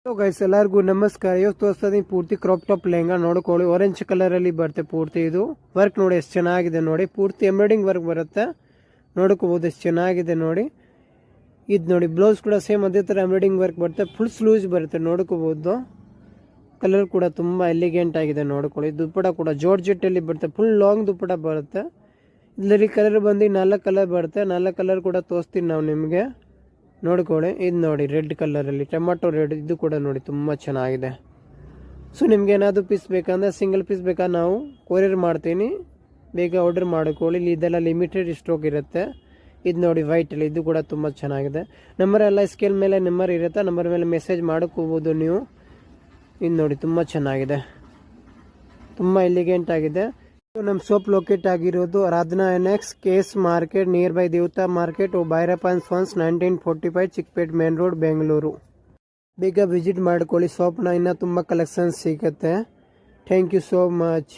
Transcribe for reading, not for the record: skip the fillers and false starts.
So guys ಎಲ್ಲರಿಗೂ ನಮಸ್ಕಾರ. ಇವತ್ತು ತೋರಿಸ್ತಾ ಪೂರ್ತಿ ಕ್ರಾಪ್ ಟಾಪ್ ಲೆಹಂಗಾ ನೋಡ್ಕೊಳ್ಳಿ. ಆರೆಂಜ್ ಕಲರ್ ಅಲ್ಲಿ ಬರುತ್ತೆ ಪೂರ್ತಿ. ಇದು ವರ್ಕ್ ನೋಡಿ ಎಷ್ಟು ಚೆನ್ನಾಗಿದೆ ನೋಡಿ. ಪೂರ್ತಿ ಎಂಬ್ರಾಯ್ಡಿಂಗ್ ವರ್ಕ್ ಬರುತ್ತೆ, ನೋಡ್ಕೋಬಹುದು ಎಷ್ಟು ಚೆನ್ನಾಗಿದೆ ನೋಡಿ. ಇದು ನೋಡಿ ಬ್ಲೌಸ್ ಕೂಡ ಸೇಮ್ ಅದೇ ತರ ಎಂಬ್ರಾಯ್ಡಿಂಗ್ ವರ್ಕ್ ಬರುತ್ತೆ. ಫುಲ್ ಸ್ಲೂಸ್ ಬರುತ್ತೆ, ನೋಡ್ಕೋಬಹುದು. ಕಲರ್ ಕೂಡ ತುಂಬಾ ಎಲಿಗೆಂಟ್ ಆಗಿದೆ ನೋಡ್ಕೊಳ್ಳಿ. ದುಪ್ಪಟ ಕೂಡ ಜಾರ್ಜೆಟ್ ಅಲ್ಲಿ ಬರುತ್ತೆ, ಫುಲ್ ಲಾಂಗ್ ದುಪ್ಪಟ ಬರುತ್ತೆ. ಇದರಲ್ಲಿ ಕಲರ್ ಬಂದು 4 ಕಲರ್ ಬರುತ್ತೆ. 4 ಕಲರ್ ಕೂಡ ತೋರಿಸ್ತೀನಿ ನಾವು ನಿಮಗೆ, ನೋಡ್ಕೊಳ್ಳಿ. ಇದು ನೋಡಿ ರೆಡ್ ಕಲರಲ್ಲಿ ಟೊಮ್ಯಾಟೊ ರೆಡ್, ಇದು ಕೂಡ ನೋಡಿ ತುಂಬ ಚೆನ್ನಾಗಿದೆ. ಸೊ ನಿಮ್ಗೆ ಏನಾದರೂ ಪೀಸ್ ಬೇಕಂದ್ರೆ ಸಿಂಗಲ್ ಪೀಸ್ ಬೇಕಾ ನಾವು ಕೊರಿಯರ್ ಮಾಡ್ತೀನಿ, ಬೇಗ ಆರ್ಡರ್ ಮಾಡ್ಕೊಳ್ಳಿ. ಇದೆಲ್ಲ ಲಿಮಿಟೆಡ್ ಸ್ಟಾಕ್ ಇರುತ್ತೆ. ಇದು ನೋಡಿ ವೈಟಲ್ಲಿ, ಇದು ಕೂಡ ತುಂಬ ಚೆನ್ನಾಗಿದೆ. ನಂಬರ್ ಎಲ್ಲ ಸ್ಕೇಲ್ ಮೇಲೆ ನಂಬರ್ ಇರುತ್ತೆ, ನಂಬರ್ ಮೇಲೆ ಮೆಸೇಜ್ ಮಾಡ್ಕೋಬೋದು ನೀವು. ಇದು ನೋಡಿ ತುಂಬ ಚೆನ್ನಾಗಿದೆ, ತುಂಬ ಎಲಿಗೆಂಟ್ ಆಗಿದೆ. ನಮ್ಮ ಶಾಪ್ ಲೊಕೇಟ್ ಆಗಿರೋದು Radhana annex KS market near by Devata market, Bhairappa and sons, 1945 Chickpet main road, Bengaluru. ಬೇಗ ವಿಸಿಟ್ ಮಾಡ್ಕೊಳ್ಳಿ ಶಾಪ್ನ, ಇನ್ನೂ ತುಂಬ ಕಲೆಕ್ಷನ್ಸ್ ಸಿಗುತ್ತೆ. Thank you so much.